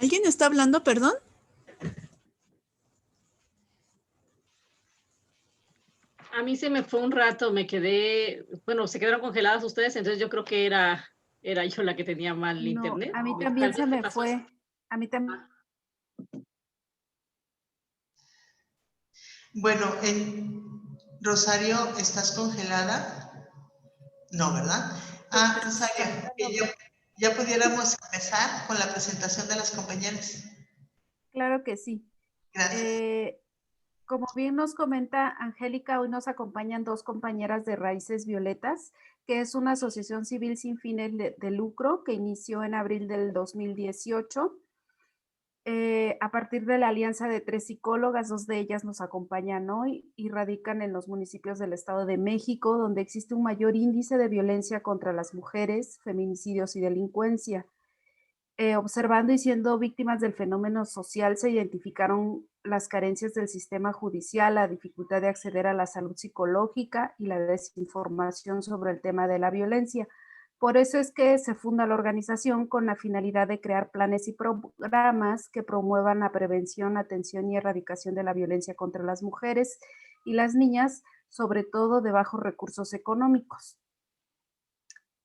¿Alguien está hablando, perdón? A mí se me fue un rato, me quedé, bueno, se quedaron congeladas ustedes, entonces yo creo que era yo la que tenía mal No, internet. a mí Tal también se vez me me pasó eso. fue. A mí también. Bueno, Rosario, ¿estás congelada? No, ¿verdad? Rosario, que ya pudiéramos empezar con la presentación de las compañeras. Claro que sí. Gracias. Como bien nos comenta Angélica, hoy nos acompañan dos compañeras de Raíces Violetas, que es una asociación civil sin fines de lucro que inició en abril del 2018. A partir de la alianza de 3 psicólogas, 2 de ellas nos acompañan hoy y radican en los municipios del Estado de México, donde existe un mayor índice de violencia contra las mujeres, feminicidios y delincuencia. Observando y siendo víctimas del fenómeno social, se identificaron las carencias del sistema judicial, la dificultad de acceder a la salud psicológica y la desinformación sobre el tema de la violencia. Por eso es que se funda la organización con la finalidad de crear planes y programas que promuevan la prevención, atención y erradicación de la violencia contra las mujeres y las niñas, sobre todo de bajos recursos económicos.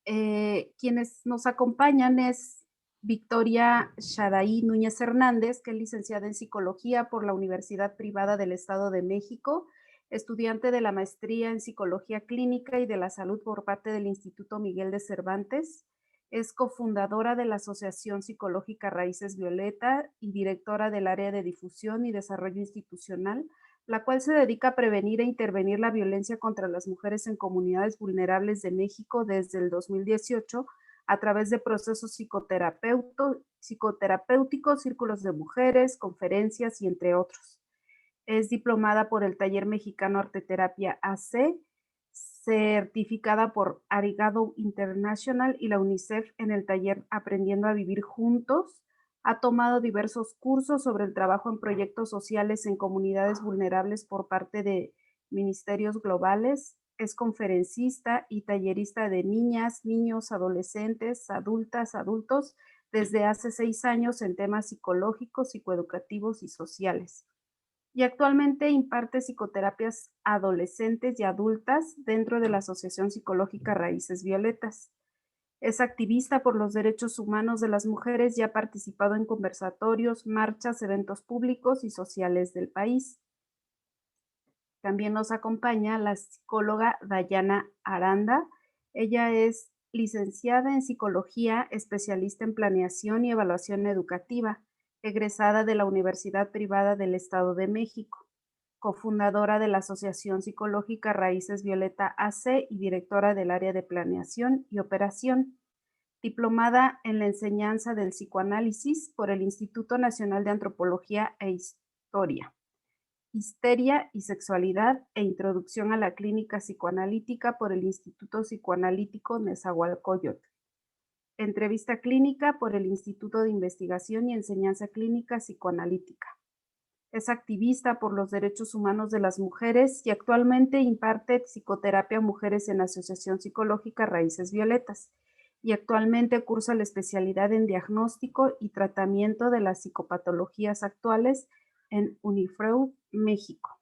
Quienes nos acompañan es Victoria Shadaí Núñez Hernández, que es licenciada en Psicología por la Universidad Privada del Estado de México, estudiante de la Maestría en Psicología Clínica y de la Salud por parte del Instituto Miguel de Cervantes. Es cofundadora de la Asociación Psicológica Raíces Violeta y directora del área de difusión y desarrollo institucional, la cual se dedica a prevenir e intervenir la violencia contra las mujeres en comunidades vulnerables de México desde el 2018 a través de procesos psicoterapéuticos, círculos de mujeres, conferencias y entre otros. Es diplomada por el Taller Mexicano Arteterapia AC, certificada por Arigato International y la UNICEF en el taller Aprendiendo a Vivir Juntos. Ha tomado diversos cursos sobre el trabajo en proyectos sociales en comunidades vulnerables por parte de ministerios globales. Es conferencista y tallerista de niñas, niños, adolescentes, adultas, adultos, desde hace 6 años en temas psicológicos, psicoeducativos y sociales. Y actualmente imparte psicoterapias adolescentes y adultas dentro de la Asociación Psicológica Raíces Violetas. Es activista por los derechos humanos de las mujeres y ha participado en conversatorios, marchas, eventos públicos y sociales del país. También nos acompaña la psicóloga Dayana Aranda. Ella es licenciada en Psicología, especialista en Planeación y Evaluación Educativa, egresada de la Universidad Privada del Estado de México, cofundadora de la Asociación Psicológica Raíces Violeta AC y directora del área de Planeación y Operación, diplomada en la enseñanza del psicoanálisis por el Instituto Nacional de Antropología e Historia, Histeria y Sexualidad e Introducción a la Clínica Psicoanalítica por el Instituto Psicoanalítico Nezahualcóyotl. Entrevista clínica por el Instituto de Investigación y Enseñanza Clínica Psicoanalítica. Es activista por los derechos humanos de las mujeres y actualmente imparte psicoterapia a mujeres en la Asociación Psicológica Raíces Violetas y actualmente cursa la especialidad en diagnóstico y tratamiento de las psicopatologías actuales en Unifreud, México.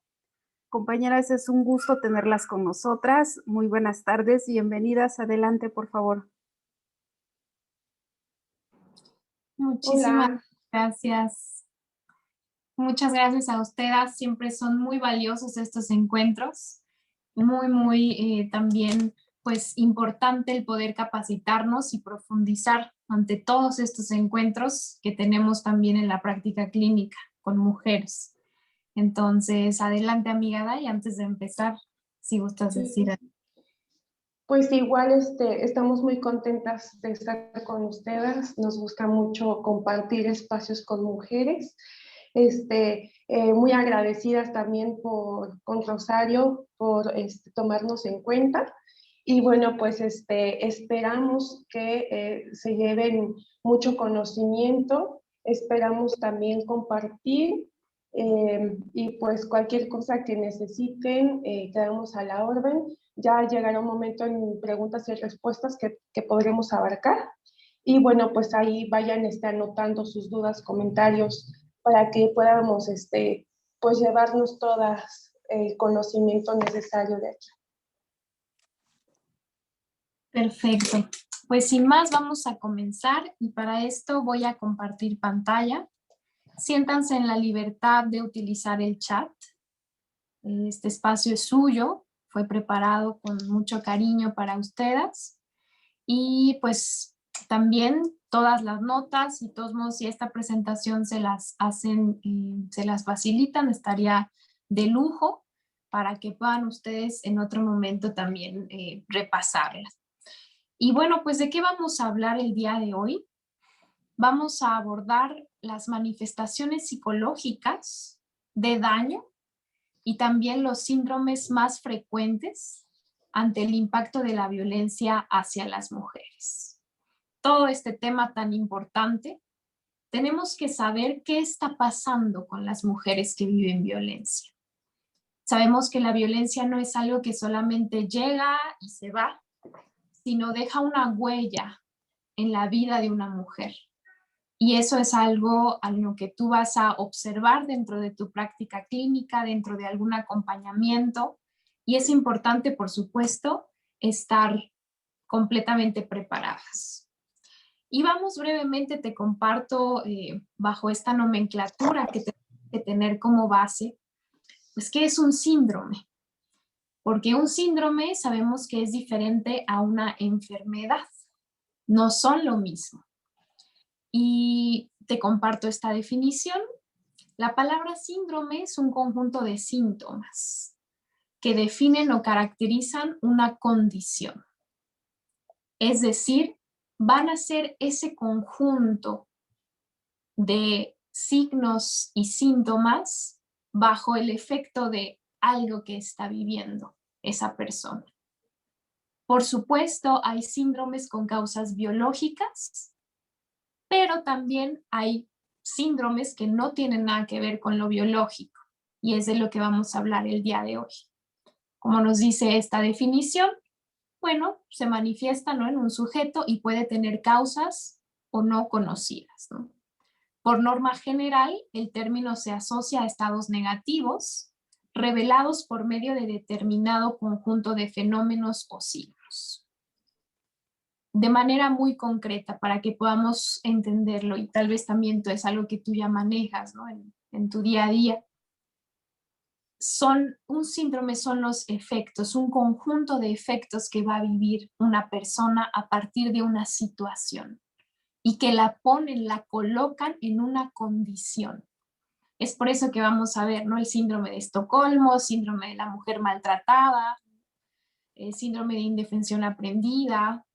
Compañeras, es un gusto tenerlas con nosotras. Muy buenas tardes, bienvenidas. Adelante, por favor. Muchísimas gracias. Muchas gracias a ustedes. Siempre son muy valiosos estos encuentros. Muy también pues importante el poder capacitarnos y profundizar ante todos estos encuentros que tenemos también en la práctica clínica con mujeres. Entonces, adelante, amiga Day, antes de empezar, si gustas decir algo. Pues igual estamos muy contentas de estar con ustedes, nos gusta mucho compartir espacios con mujeres, muy agradecidas también con Rosario por tomarnos en cuenta y bueno, pues esperamos que se lleven mucho conocimiento, esperamos también compartir y pues cualquier cosa que necesiten, quedamos a la orden. Ya llegará un momento en preguntas y respuestas que podremos abarcar. Y bueno, pues ahí vayan anotando sus dudas, comentarios, para que podamos pues llevarnos todas el conocimiento necesario de aquí. Perfecto. Pues sin más vamos a comenzar y para esto voy a compartir pantalla. Siéntanse en la libertad de utilizar el chat. Este espacio es suyo, fue preparado con mucho cariño para ustedes y pues también todas las notas y todos modos si esta presentación se las hacen, se las facilitan, estaría de lujo para que puedan ustedes en otro momento también repasarlas. Y bueno, pues ¿de qué vamos a hablar el día de hoy? Vamos a abordar las manifestaciones psicológicas de daño y también los síndromes más frecuentes ante el impacto de la violencia hacia las mujeres. Todo este tema tan importante, tenemos que saber qué está pasando con las mujeres que viven violencia. Sabemos que la violencia no es algo que solamente llega y se va, sino deja una huella en la vida de una mujer. Y eso es algo a lo que tú vas a observar dentro de tu práctica clínica, dentro de algún acompañamiento. Y es importante, por supuesto, estar completamente preparadas. Y vamos brevemente, te comparto bajo esta nomenclatura que tenemos que tener como base, pues ¿qué es un síndrome? Porque un síndrome sabemos que es diferente a una enfermedad. No son lo mismo. Y te comparto esta definición. La palabra síndrome es un conjunto de síntomas que definen o caracterizan una condición. Es decir, van a ser ese conjunto de signos y síntomas bajo el efecto de algo que está viviendo esa persona. Por supuesto, hay síndromes con causas biológicas, pero también hay síndromes que no tienen nada que ver con lo biológico, y es de lo que vamos a hablar el día de hoy. Como nos dice esta definición, bueno, se manifiesta, ¿no?, en un sujeto y puede tener causas o no conocidas, ¿no? Por norma general, el término se asocia a estados negativos revelados por medio de determinado conjunto de fenómenos o signos. De manera muy concreta para que podamos entenderlo, y tal vez también es algo que tú ya manejas, ¿no?, en tu día a día. Un síndrome son los efectos, un conjunto de efectos que va a vivir una persona a partir de una situación y que la ponen, la colocan en una condición. Es por eso que vamos a ver, ¿no?, el síndrome de Estocolmo, síndrome de la mujer maltratada, el síndrome de indefensión aprendida,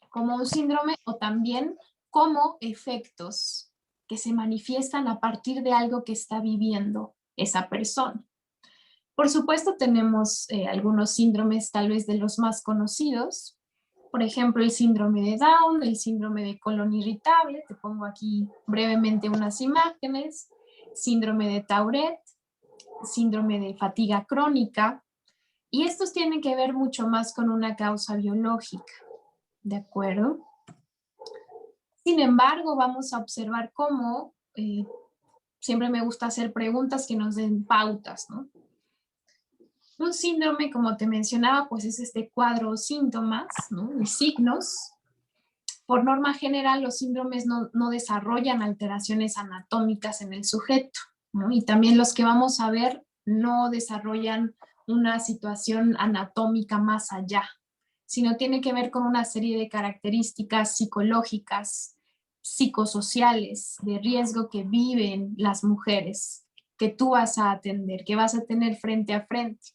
como un síndrome o también como efectos que se manifiestan a partir de algo que está viviendo esa persona. Por supuesto, tenemos algunos síndromes tal vez de los más conocidos, por ejemplo, el síndrome de Down, el síndrome de colon irritable, te pongo aquí brevemente unas imágenes, síndrome de Tourette, síndrome de fatiga crónica, y estos tienen que ver mucho más con una causa biológica, ¿de acuerdo? Sin embargo, vamos a observar cómo, siempre me gusta hacer preguntas que nos den pautas, ¿no? Un síndrome, como te mencionaba, pues es este cuadro o síntomas, ¿no?, y signos. Por norma general, los síndromes no desarrollan alteraciones anatómicas en el sujeto, ¿no? Y también los que vamos a ver no desarrollan una situación anatómica más allá, sino tiene que ver con una serie de características psicológicas, psicosociales, de riesgo que viven las mujeres, que tú vas a atender, que vas a tener frente a frente.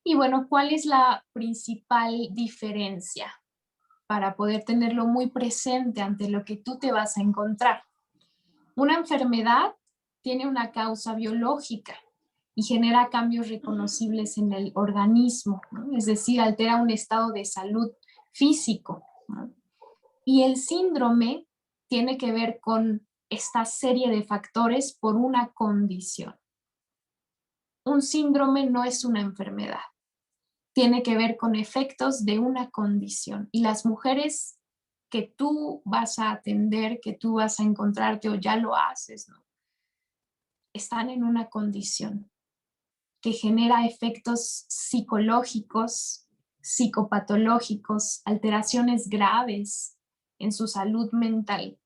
Y bueno, ¿cuál es la principal diferencia para poder tenerlo muy presente ante lo que tú te vas a encontrar? Una enfermedad tiene una causa biológica y genera cambios reconocibles en el organismo, ¿no? Es decir, altera un estado de salud físico, ¿no? Y el síndrome tiene que ver con esta serie de factores por una condición. Un síndrome no es una enfermedad. Tiene que ver con efectos de una condición. Y las mujeres que tú vas a atender, que tú vas a encontrarte o ya lo haces, ¿no? Están en una condición que genera efectos psicológicos, psicopatológicos, alteraciones graves en su salud mental,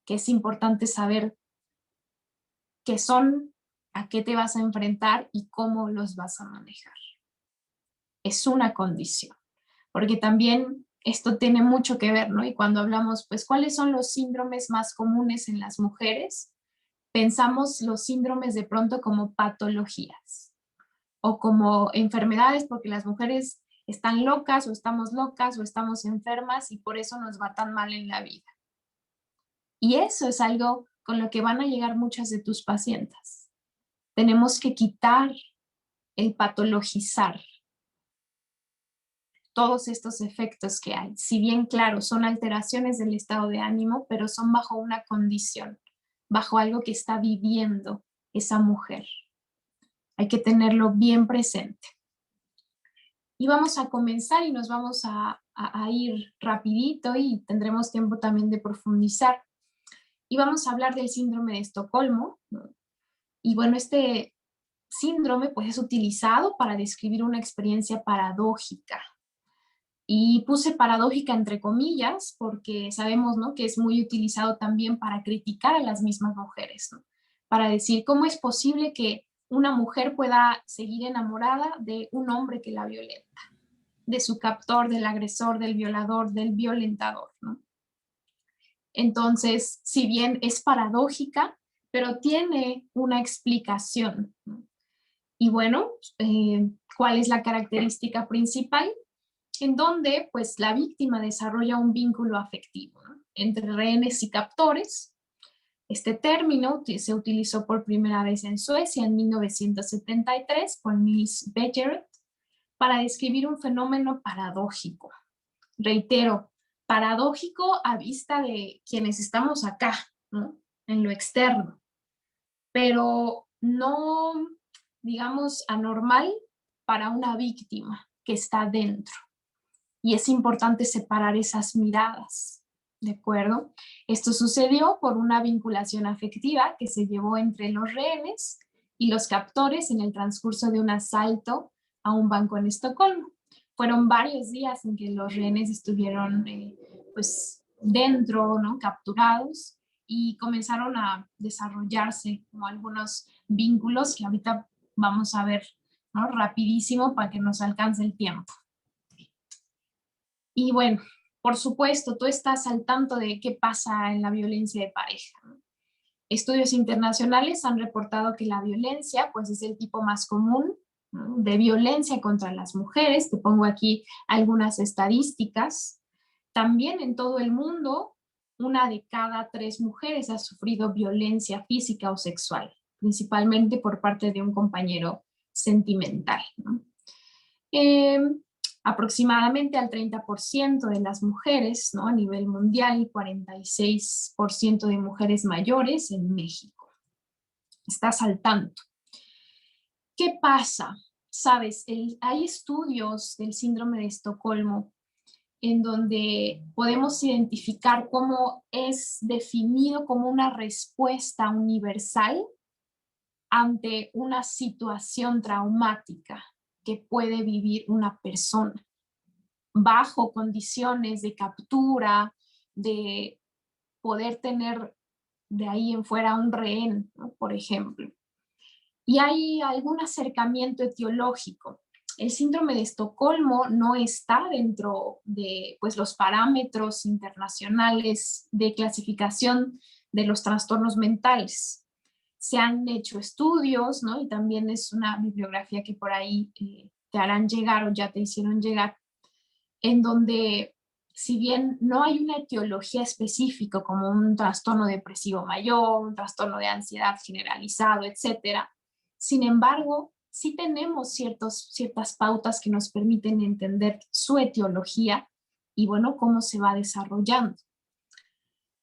que es importante saber qué son, a qué te vas a enfrentar y cómo los vas a manejar. Es una condición, porque también esto tiene mucho que ver, ¿no? Y cuando hablamos, pues, ¿cuáles son los síndromes más comunes en las mujeres? Pensamos los síndromes de pronto como patologías o como enfermedades, porque las mujeres están locas o estamos enfermas y por eso nos va tan mal en la vida. Y eso es algo con lo que van a llegar muchas de tus pacientes. Tenemos que quitar el patologizar todos estos efectos que hay. Si bien, claro, son alteraciones del estado de ánimo, pero son bajo una condición, bajo algo que está viviendo esa mujer. Hay que tenerlo bien presente. Y vamos a comenzar y nos vamos a ir rapidito y tendremos tiempo también de profundizar. Y vamos a hablar del síndrome de Estocolmo, ¿no? Y bueno, este síndrome pues es utilizado para describir una experiencia paradójica. Y puse paradójica entre comillas porque sabemos, ¿no?, que es muy utilizado también para criticar a las mismas mujeres, ¿no? Para decir cómo es posible que una mujer pueda seguir enamorada de un hombre que la violenta, de su captor, del agresor, del violador, del violentador, ¿no? Entonces, si bien es paradójica, pero tiene una explicación, ¿no? Y bueno, ¿cuál es la característica principal? En donde pues la víctima desarrolla un vínculo afectivo, ¿no?, entre rehenes y captores. Este término se utilizó por primera vez en Suecia en 1973 por Nils Bejerot para describir un fenómeno paradójico. Reitero, paradójico a vista de quienes estamos acá, ¿no?, en lo externo, pero no, digamos, anormal para una víctima que está dentro. Y es importante separar esas miradas, ¿de acuerdo? Esto sucedió por una vinculación afectiva que se llevó entre los rehenes y los captores en el transcurso de un asalto a un banco en Estocolmo. Fueron varios días en que los rehenes estuvieron pues dentro, ¿no?, capturados, y comenzaron a desarrollarse, ¿no?, algunos vínculos que ahorita vamos a ver, ¿no?, rapidísimo para que nos alcance el tiempo. Y bueno, por supuesto, tú estás al tanto de qué pasa en la violencia de pareja, ¿no? Estudios internacionales han reportado que la violencia, pues, es el tipo más común, ¿no?, de violencia contra las mujeres. Te pongo aquí algunas estadísticas. También en todo el mundo, 1 de cada 3 mujeres ha sufrido violencia física o sexual, principalmente por parte de un compañero sentimental, ¿no? Aproximadamente al 30% de las mujeres, ¿no?, a nivel mundial, 46% de mujeres mayores en México. Estás al tanto. ¿Qué pasa? Sabes, hay estudios del síndrome de Estocolmo en donde podemos identificar cómo es definido como una respuesta universal ante una situación traumática que puede vivir una persona bajo condiciones de captura, de poder tener de ahí en fuera un rehén, ¿no?, por ejemplo. Y hay algún acercamiento etiológico. El síndrome de Estocolmo no está dentro de, pues, los parámetros internacionales de clasificación de los trastornos mentales. Se han hecho estudios, ¿no?, y también es una bibliografía que por ahí te harán llegar o ya te hicieron llegar, en donde, si bien no hay una etiología específica como un trastorno depresivo mayor, un trastorno de ansiedad generalizado, etcétera, sin embargo, sí tenemos ciertas pautas que nos permiten entender su etiología y, bueno, cómo se va desarrollando.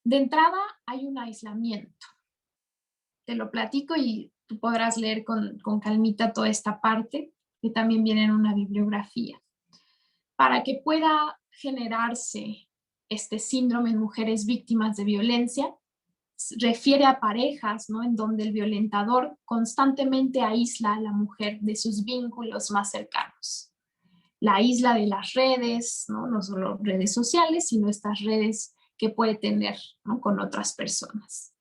De entrada, hay un aislamiento. Te lo platico y tú podrás leer con calmita toda esta parte, que también viene en una bibliografía. Para que pueda generarse este síndrome en mujeres víctimas de violencia refiere a parejas, ¿no?, en donde el violentador constantemente aísla a la mujer de sus vínculos más cercanos. La isla de las redes, ¿no?, no solo redes sociales, sino estas redes que puede tener, ¿no?, con otras personas.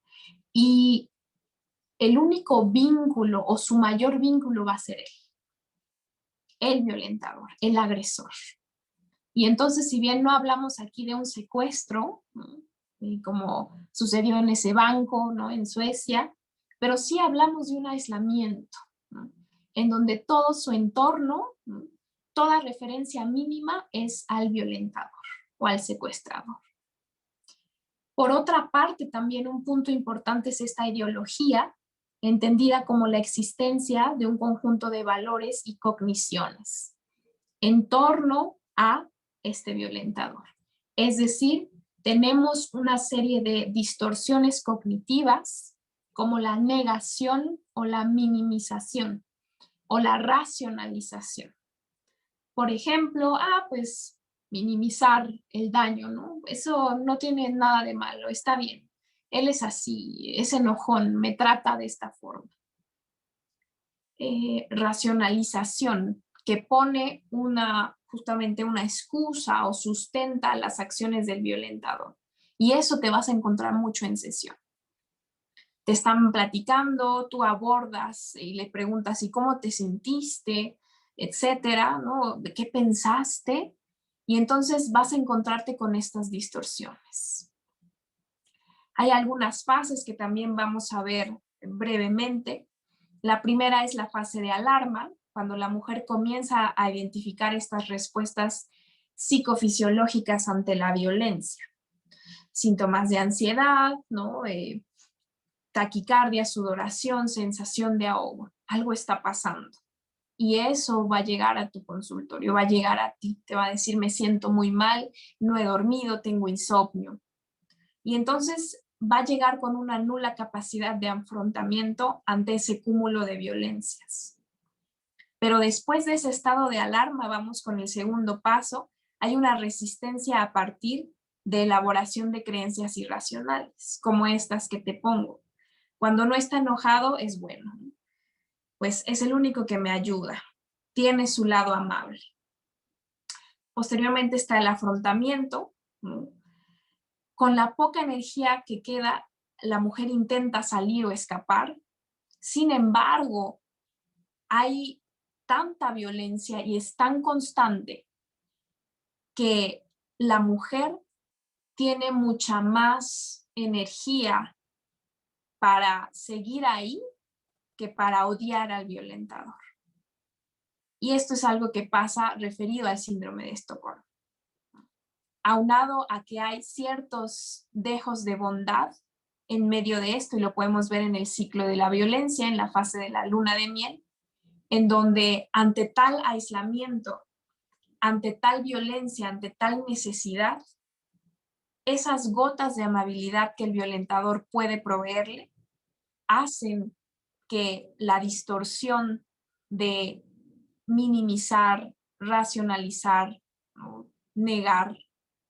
Y el único vínculo o su mayor vínculo va a ser el violentador, el agresor. Y entonces, si bien no hablamos aquí de un secuestro, ¿no?, como sucedió en ese banco, ¿no?, en Suecia, pero sí hablamos de un aislamiento, ¿no?, en donde todo su entorno, ¿no?, toda referencia mínima es al violentador o al secuestrador. Por otra parte, también un punto importante es esta ideología, entendida como la existencia de un conjunto de valores y cogniciones en torno a este violentador. Es decir, tenemos una serie de distorsiones cognitivas como la negación o la minimización o la racionalización. Por ejemplo, pues minimizar el daño, ¿no? Eso no tiene nada de malo, está bien. Él es así, es enojón, me trata de esta forma. Racionalización, que pone justamente una excusa o sustenta las acciones del violentador. Y eso te vas a encontrar mucho en sesión. Te están platicando, tú abordas y le preguntas, ¿y cómo te sentiste? Etcétera, ¿no? ¿De qué pensaste? Y entonces vas a encontrarte con estas distorsiones. Hay algunas fases que también vamos a ver brevemente. La primera es la fase de alarma, cuando la mujer comienza a identificar estas respuestas psicofisiológicas ante la violencia. Síntomas de ansiedad, ¿no? Taquicardia, sudoración, sensación de ahogo. Algo está pasando. Y eso va a llegar a tu consultorio, va a llegar a ti. Te va a decir, me siento muy mal, no he dormido, tengo insomnio. Y entonces va a llegar con una nula capacidad de afrontamiento ante ese cúmulo de violencias. Pero después de ese estado de alarma, vamos con el segundo paso, hay una resistencia a partir de elaboración de creencias irracionales, como estas que te pongo. Cuando no está enojado, es bueno. Pues es el único que me ayuda. Tiene su lado amable. Posteriormente está el afrontamiento, ¿no? Con la poca energía que queda, la mujer intenta salir o escapar. Sin embargo, hay tanta violencia y es tan constante que la mujer tiene mucha más energía para seguir ahí que para odiar al violentador. Y esto es algo que pasa referido al síndrome de Estocolmo. Aunado a que hay ciertos dejos de bondad en medio de esto, y lo podemos ver en el ciclo de la violencia, en la fase de la luna de miel, en donde ante tal aislamiento, ante tal violencia, ante tal necesidad, esas gotas de amabilidad que el violentador puede proveerle hacen que la distorsión de minimizar, racionalizar, ¿no?, negar,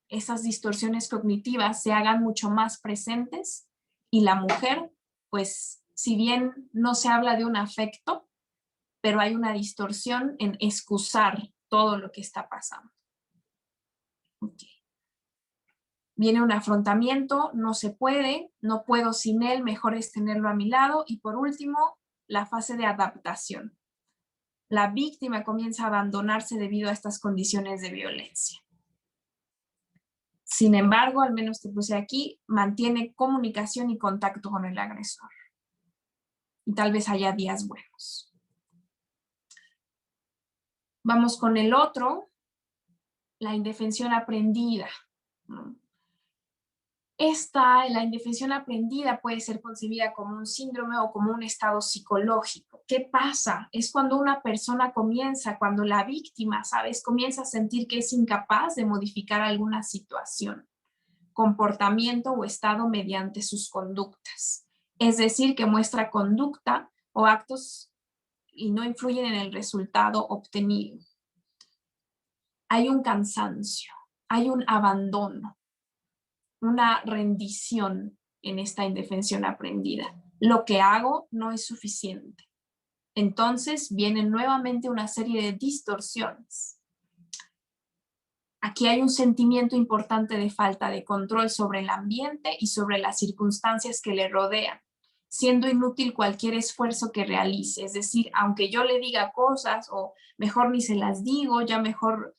esas distorsiones cognitivas se hagan mucho más presentes y la mujer, pues, si bien no se habla de un afecto, pero hay una distorsión en excusar todo lo que está pasando. Okay. Viene un afrontamiento, no se puede, no puedo sin él, mejor es tenerlo a mi lado. Y por último, la fase de adaptación. La víctima comienza a abandonarse debido a estas condiciones de violencia. Sin embargo, al menos te puse aquí, mantiene comunicación y contacto con el agresor. Y tal vez haya días buenos. Vamos con el otro, la indefensión aprendida. La indefensión aprendida puede ser concebida como un síndrome o como un estado psicológico. ¿Qué pasa? Es cuando una persona cuando la víctima, ¿sabes?, comienza a sentir que es incapaz de modificar alguna situación, comportamiento o estado mediante sus conductas. Es decir, que muestra conducta o actos y no influyen en el resultado obtenido. Hay un cansancio, hay un abandono, una rendición en esta indefensión aprendida. Lo que hago no es suficiente. Entonces viene nuevamente una serie de distorsiones. Aquí hay un sentimiento importante de falta de control sobre el ambiente y sobre las circunstancias que le rodean, siendo inútil cualquier esfuerzo que realice. Es decir, aunque yo le diga cosas o mejor ni se las digo, ya mejor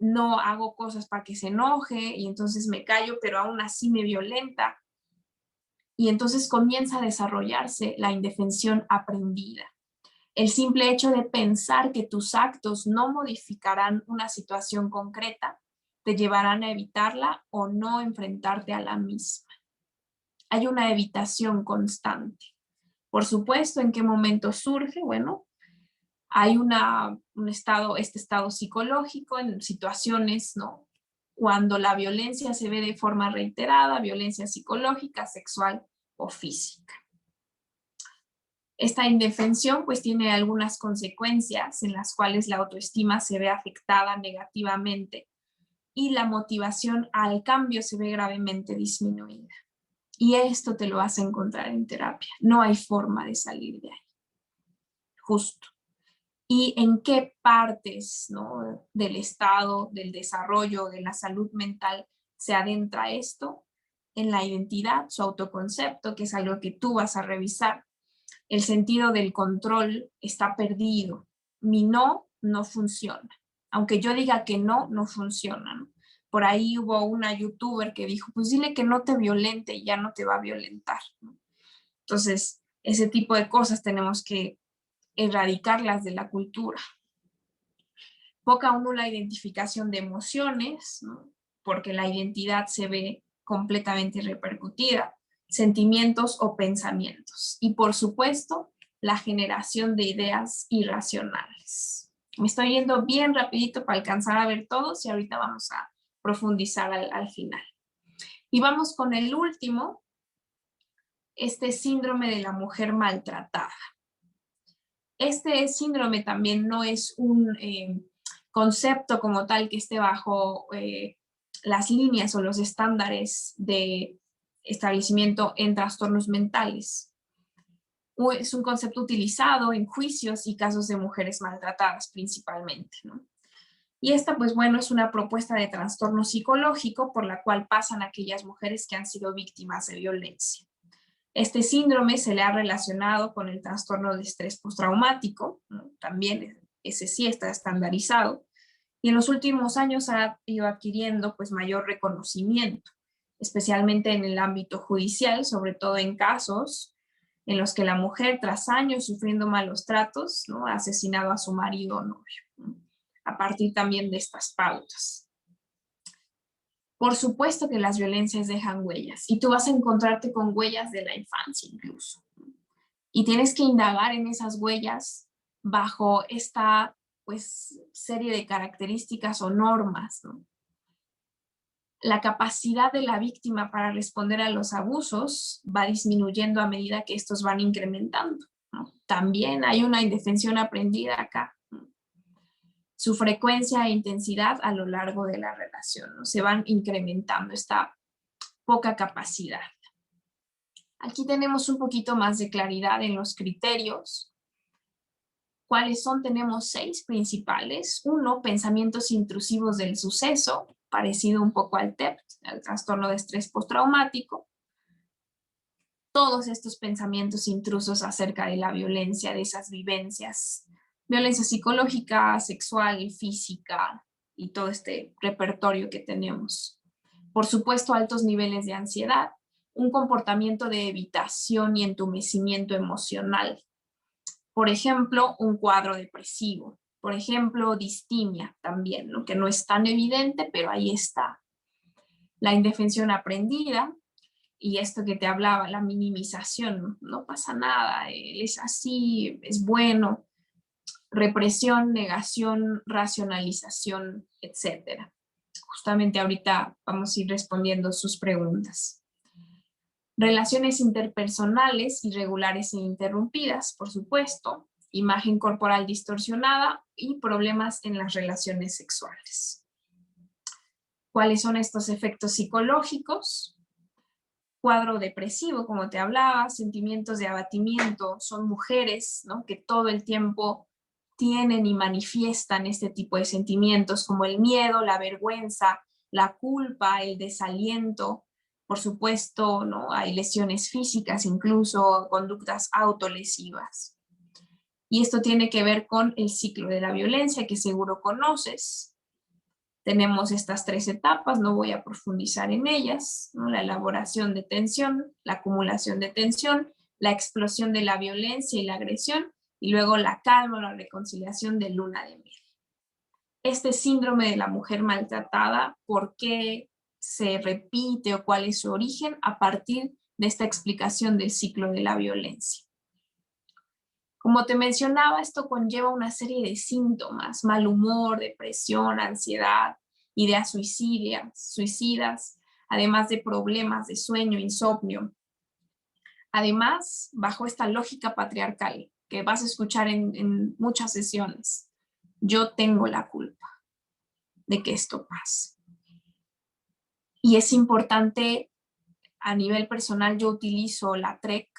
no hago cosas para que se enoje y entonces me callo, pero aún así me violenta. Y entonces comienza a desarrollarse la indefensión aprendida. El simple hecho de pensar que tus actos no modificarán una situación concreta te llevarán a evitarla o no enfrentarte a la misma. Hay una evitación constante. Por supuesto, ¿en qué momento surge? Bueno, hay este estado psicológico en situaciones, ¿no? Cuando la violencia se ve de forma reiterada, violencia psicológica, sexual o física. Esta indefensión pues tiene algunas consecuencias en las cuales la autoestima se ve afectada negativamente y la motivación al cambio se ve gravemente disminuida. Y esto te lo vas a encontrar en terapia. No hay forma de salir de ahí. Justo. ¿Y en qué partes, ¿no?, del estado, del desarrollo, de la salud mental se adentra esto? En la identidad, su autoconcepto, que es algo que tú vas a revisar. El sentido del control está perdido. Mi no funciona. Aunque yo diga que no funciona, ¿no? Por ahí hubo una youtuber que dijo, pues dile que no te violente y ya no te va a violentar, ¿no? Entonces, ese tipo de cosas tenemos que erradicarlas de la cultura. Poca o nula identificación de emociones, ¿no? Porque la identidad se ve completamente repercutida, sentimientos o pensamientos. Y por supuesto, la generación de ideas irracionales. Me estoy yendo bien rapidito para alcanzar a ver todos y ahorita vamos a profundizar al final. Y vamos con el último, este síndrome de la mujer maltratada. Este síndrome también no es un concepto como tal que esté bajo las líneas o los estándares de establecimiento en trastornos mentales. Es un concepto utilizado en juicios y casos de mujeres maltratadas principalmente, ¿no? Y esta, pues bueno, es una propuesta de trastorno psicológico por la cual pasan aquellas mujeres que han sido víctimas de violencia. Este síndrome se le ha relacionado con el trastorno de estrés postraumático, ¿no? También ese sí está estandarizado, y en los últimos años ha ido adquiriendo pues mayor reconocimiento, especialmente en el ámbito judicial, sobre todo en casos en los que la mujer, tras años sufriendo malos tratos, ¿no?, ha asesinado a su marido o novio, ¿no?, a partir también de estas pautas. Por supuesto que las violencias dejan huellas y tú vas a encontrarte con huellas de la infancia incluso. Y tienes que indagar en esas huellas bajo esta pues serie de características o normas, ¿no? La capacidad de la víctima para responder a los abusos va disminuyendo a medida que estos van incrementando, ¿no? También hay una indefensión aprendida acá, ¿no? Su frecuencia e intensidad a lo largo de la relación, ¿no? Se van incrementando esta poca capacidad. Aquí tenemos un poquito más de claridad en los criterios. ¿Cuáles son? Tenemos 6 principales. 1, pensamientos intrusivos del suceso, parecido un poco al TEP, al trastorno de estrés postraumático. Todos estos pensamientos intrusos acerca de la violencia, de esas vivencias, violencia psicológica, sexual, física y todo este repertorio que tenemos. Por supuesto, altos niveles de ansiedad, un comportamiento de evitación y entumecimiento emocional. Por ejemplo, un cuadro depresivo. Por ejemplo, distimia también, ¿no?, que no es tan evidente, pero ahí está. La indefensión aprendida, y esto que te hablaba, la minimización, no pasa nada, él es así, es bueno. Represión, negación, racionalización, etc. Justamente ahorita vamos a ir respondiendo sus preguntas. Relaciones interpersonales irregulares e interrumpidas, por supuesto. Imagen corporal distorsionada y problemas en las relaciones sexuales. ¿Cuáles son estos efectos psicológicos? cuadro depresivo, como te hablaba, sentimientos de abatimiento, son mujeres, ¿no?, que todo el tiempo tienen y manifiestan este tipo de sentimientos como el miedo, la vergüenza, la culpa, el desaliento. Por supuesto, ¿no?, hay lesiones físicas, incluso conductas autolesivas. Y esto tiene que ver con el ciclo de la violencia, que seguro conoces. Tenemos estas 3 etapas, no voy a profundizar en ellas, ¿no? La elaboración de tensión, la acumulación de tensión, la explosión de la violencia y la agresión, y luego la calma o la reconciliación de luna de miel. Este síndrome de la mujer maltratada, ¿por qué se repite o cuál es su origen? A partir de esta explicación del ciclo de la violencia. Como te mencionaba, esto conlleva una serie de síntomas: mal humor, depresión, ansiedad, ideas suicidas, además de problemas de sueño, insomnio. Además, bajo esta lógica patriarcal que vas a escuchar en muchas sesiones, yo tengo la culpa de que esto pase. Y es importante, a nivel personal, yo utilizo la TREC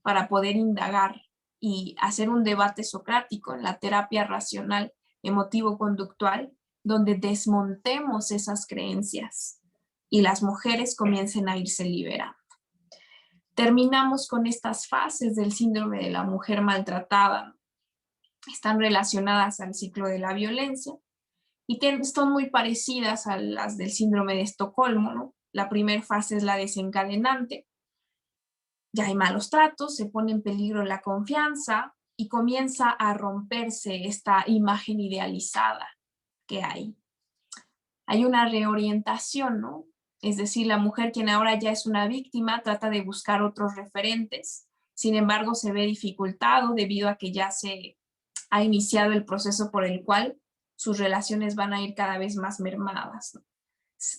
para poder indagar y hacer un debate socrático en la terapia racional emotivo-conductual, donde desmontemos esas creencias y las mujeres comiencen a irse liberando. Terminamos con estas fases del síndrome de la mujer maltratada. Están relacionadas al ciclo de la violencia y son muy parecidas a las del síndrome de Estocolmo, ¿no? La primera fase es la desencadenante. Ya hay malos tratos, se pone en peligro la confianza y comienza a romperse esta imagen idealizada que hay. Hay una reorientación, ¿no? Es decir, la mujer, quien ahora ya es una víctima, trata de buscar otros referentes. Sin embargo, se ve dificultado debido a que ya se ha iniciado el proceso por el cual sus relaciones van a ir cada vez más mermadas, ¿no?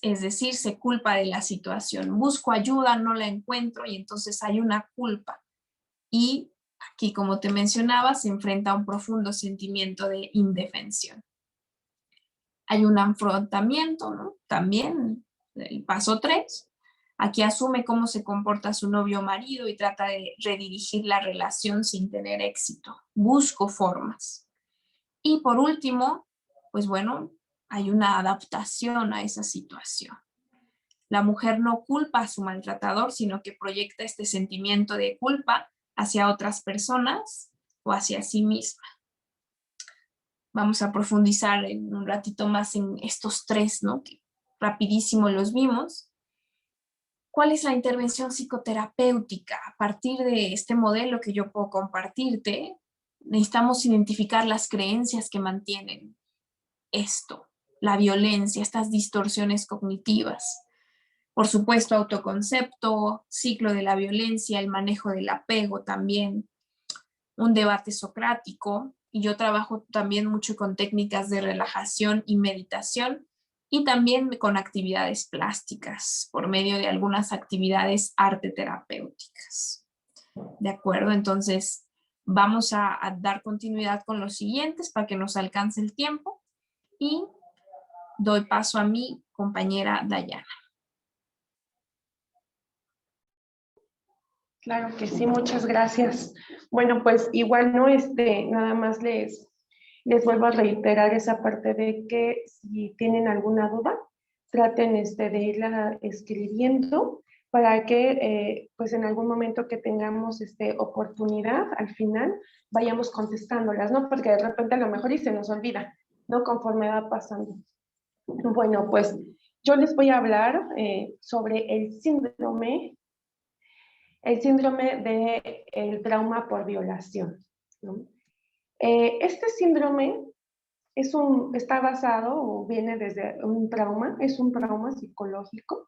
Es decir, se culpa de la situación. Busco ayuda, no la encuentro y entonces hay una culpa. Y aquí, como te mencionaba, se enfrenta a un profundo sentimiento de indefensión. Hay un afrontamiento, ¿no? También, el paso 3. Aquí asume cómo se comporta su novio o marido y trata de redirigir la relación sin tener éxito. Busco formas. Y por último, pues bueno, hay una adaptación a esa situación. La mujer no culpa a su maltratador, sino que proyecta este sentimiento de culpa hacia otras personas o hacia sí misma. Vamos a profundizar en un ratito más en estos 3, ¿no?, que rapidísimo los vimos. ¿Cuál es la intervención psicoterapéutica? A partir de este modelo que yo puedo compartirte, necesitamos identificar las creencias que mantienen esto, la violencia, estas distorsiones cognitivas. Por supuesto, autoconcepto, ciclo de la violencia, el manejo del apego también, un debate socrático, y yo trabajo también mucho con técnicas de relajación y meditación, y también con actividades plásticas, por medio de algunas actividades arte terapéuticas. ¿De acuerdo? Entonces, vamos a dar continuidad con los siguientes para que nos alcance el tiempo, y doy paso a mi compañera Dayana. Claro que sí, muchas gracias. Bueno, pues igual no, nada más les vuelvo a reiterar esa parte de que si tienen alguna duda, traten de irla escribiendo para que pues en algún momento que tengamos oportunidad, al final, vayamos contestándolas, ¿no? Porque de repente a lo mejor y se nos olvida, ¿no? Conforme va pasando. Bueno, pues yo les voy a hablar sobre el síndrome del trauma por violación, ¿no? Este síndrome está basado o viene desde un trauma, es un trauma psicológico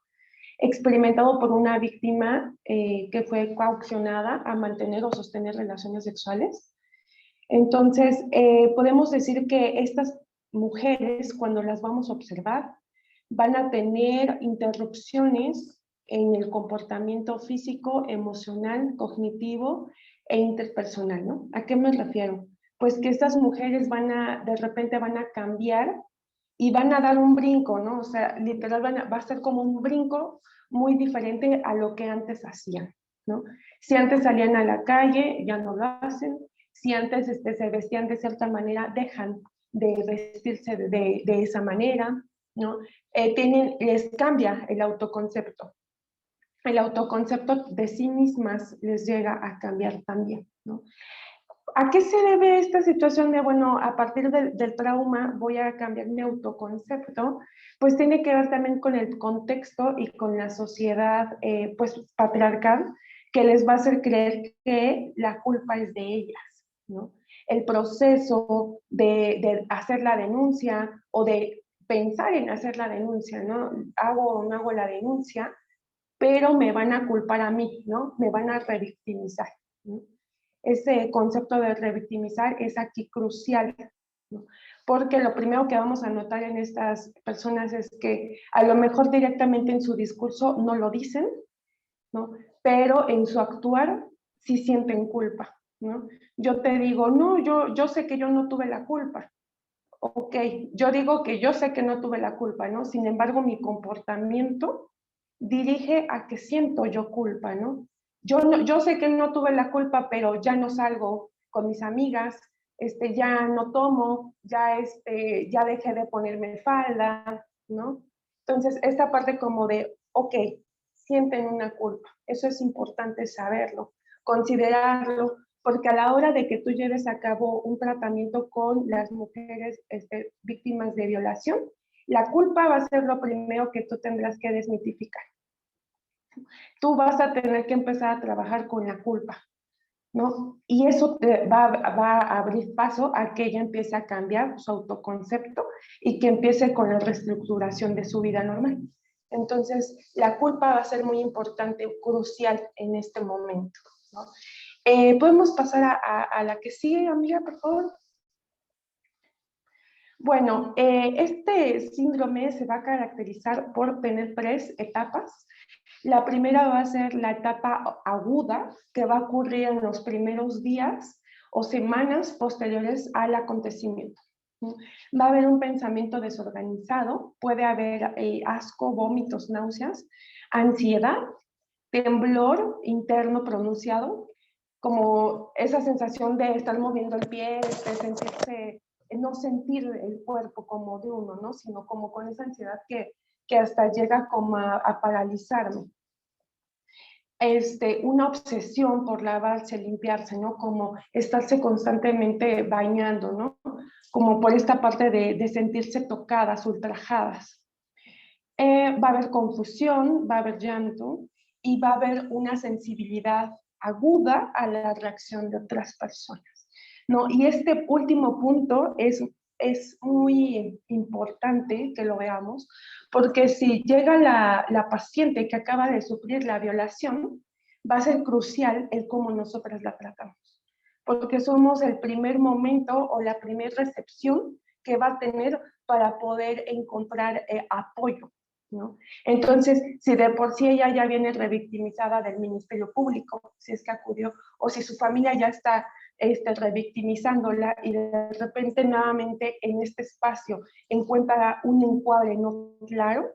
experimentado por una víctima que fue coaccionada a mantener o sostener relaciones sexuales. Entonces, podemos decir que estas mujeres, cuando las vamos a observar, van a tener interrupciones en el comportamiento físico, emocional, cognitivo e interpersonal, ¿no? ¿A qué me refiero? Pues que estas mujeres de repente van a cambiar y van a dar un brinco, ¿no? O sea, literal va a ser como un brinco muy diferente a lo que antes hacían, ¿no? Si antes salían a la calle, ya no lo hacen. Si antes se vestían de cierta manera, dejan de vestirse de esa manera, ¿no? Les cambia el autoconcepto. El autoconcepto de sí mismas les llega a cambiar también, ¿no? ¿A qué se debe esta situación de, bueno, a partir del trauma voy a cambiar mi autoconcepto? Pues tiene que ver también con el contexto y con la sociedad pues patriarcal, que les va a hacer creer que la culpa es de ellas, ¿no? El proceso de hacer la denuncia o de pensar en hacer la denuncia, ¿no? Hago o no hago la denuncia, pero me van a culpar a mí, ¿no? Me van a revictimizar, ¿no? Ese concepto de revictimizar es aquí crucial, ¿no? Porque lo primero que vamos a notar en estas personas es que a lo mejor directamente en su discurso no lo dicen, ¿no? Pero en su actuar sí sienten culpa, ¿no? Yo te digo, no, yo sé que yo no tuve la culpa. Ok, yo digo que yo sé que no tuve la culpa, ¿no? Sin embargo, mi comportamiento dirige a que siento yo culpa, ¿no? Yo sé que no tuve la culpa, pero ya no salgo con mis amigas, ya no tomo, ya dejé de ponerme falda, ¿no? Entonces, esta parte como de, ok, sienten una culpa. Eso es importante saberlo, considerarlo, porque a la hora de que tú lleves a cabo un tratamiento con las mujeres víctimas de violación, la culpa va a ser lo primero que tú tendrás que desmitificar. Tú vas a tener que empezar a trabajar con la culpa, ¿no? Y eso va a abrir paso a que ella empiece a cambiar su autoconcepto y que empiece con la reestructuración de su vida normal. Entonces, la culpa va a ser muy importante, crucial en este momento, ¿no? ¿Podemos pasar a la que sigue, amiga, por favor? Bueno, este síndrome se va a caracterizar por tener 3 etapas. La primera va a ser la etapa aguda, que va a ocurrir en los primeros días o semanas posteriores al acontecimiento. Va a haber un pensamiento desorganizado, puede haber asco, vómitos, náuseas, ansiedad, temblor interno pronunciado, como esa sensación de estar moviendo el pie, de sentirse, no sentir el cuerpo como de uno, ¿no? Sino como con esa ansiedad que hasta llega como a paralizarme. Una obsesión por lavarse, limpiarse, ¿no? Como estarse constantemente bañando, ¿no? Como por esta parte de sentirse tocadas, ultrajadas. Va a haber confusión, va a haber llanto y va a haber una sensibilidad aguda a la reacción de otras personas, ¿no? Y este último punto es muy importante que lo veamos, porque si llega la paciente que acaba de sufrir la violación, va a ser crucial el cómo nosotras la tratamos, porque somos el primer momento o la primera recepción que va a tener para poder encontrar apoyo, ¿no? Entonces, si de por sí ella ya viene revictimizada del Ministerio Público, si es que acudió, o si su familia ya está revictimizándola y de repente nuevamente en este espacio encuentra un encuadre no claro,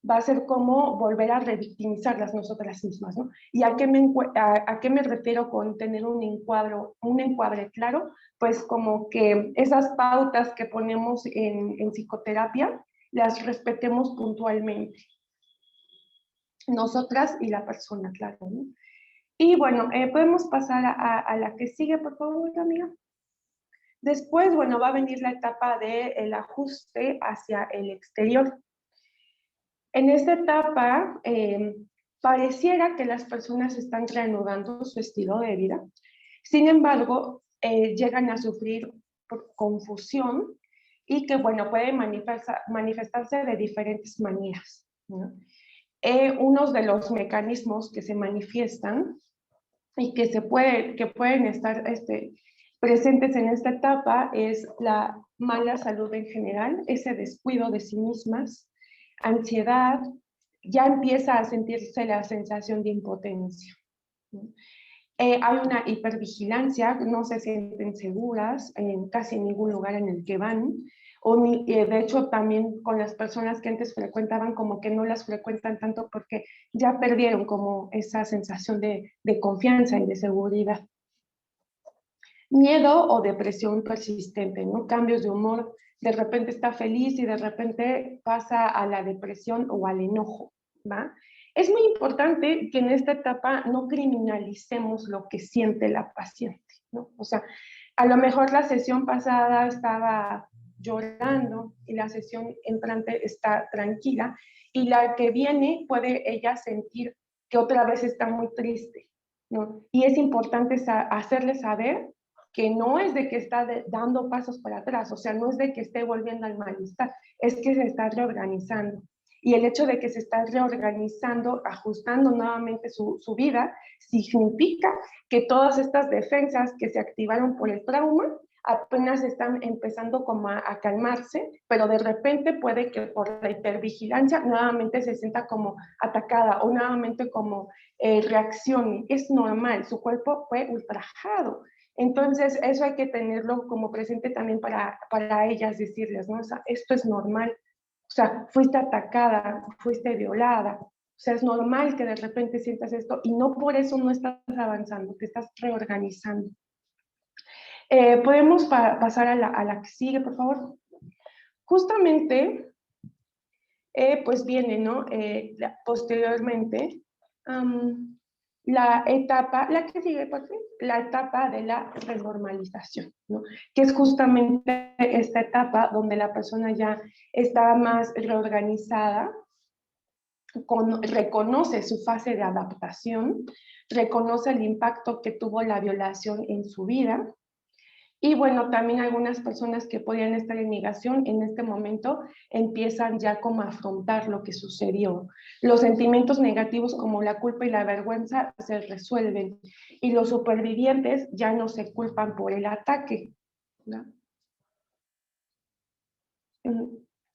va a ser como volver a revictimizarlas nosotras mismas, ¿no? ¿Y a qué me refiero con tener un encuadre claro? Pues como que esas pautas que ponemos en psicoterapia las respetemos puntualmente. Nosotras y la persona, claro, ¿no? Y bueno, podemos pasar a la que sigue, por favor, amiga. Después, bueno, va a venir la etapa del ajuste hacia el exterior. En esta etapa, pareciera que las personas están reanudando su estilo de vida. Sin embargo, llegan a sufrir confusión y que, bueno, puede manifestarse de diferentes maneras, ¿no? Unos de los mecanismos que se manifiestan y que pueden estar presentes en esta etapa es la mala salud en general, ese descuido de sí mismas, ansiedad, ya empieza a sentirse la sensación de impotencia. Hay una hipervigilancia, no se sienten seguras en casi ningún lugar en el que van, de hecho también con las personas que antes frecuentaban como que no las frecuentan tanto porque ya perdieron como esa sensación de confianza y de seguridad. Miedo o depresión persistente, ¿no? Cambios de humor, de repente está feliz y de repente pasa a la depresión o al enojo, ¿va? Es muy importante que en esta etapa no criminalicemos lo que siente la paciente, ¿no? O sea, a lo mejor la sesión pasada estaba llorando y la sesión entrante está tranquila y la que viene puede ella sentir que otra vez está muy triste, ¿no? Y es importante hacerle saber que no es de que está dando pasos para atrás, o sea, no es de que esté volviendo al malestar, es que se está reorganizando. Y el hecho de que se está reorganizando, ajustando nuevamente su vida, significa que todas estas defensas que se activaron por el trauma apenas están empezando como a calmarse, pero de repente puede que por la hipervigilancia nuevamente se sienta como atacada o nuevamente como reaccione. Es normal, su cuerpo fue ultrajado. Entonces, eso hay que tenerlo como presente también para ellas, decirles, ¿no? O sea, esto es normal. O sea, fuiste atacada, fuiste violada. O sea, es normal que de repente sientas esto y no por eso no estás avanzando, te estás reorganizando. Podemos pasar a la que sigue, por favor. Justamente, pues viene, ¿no? Posteriormente, la que sigue, por fin, la etapa de la renormalización, ¿no? Que es justamente esta etapa donde la persona ya está más reorganizada, reconoce su fase de adaptación, reconoce el impacto que tuvo la violación en su vida. Y bueno, también algunas personas que podían estar en negación en este momento empiezan ya como a afrontar lo que sucedió. Los sentimientos negativos como la culpa y la vergüenza se resuelven y los supervivientes ya no se culpan por el ataque, ¿no?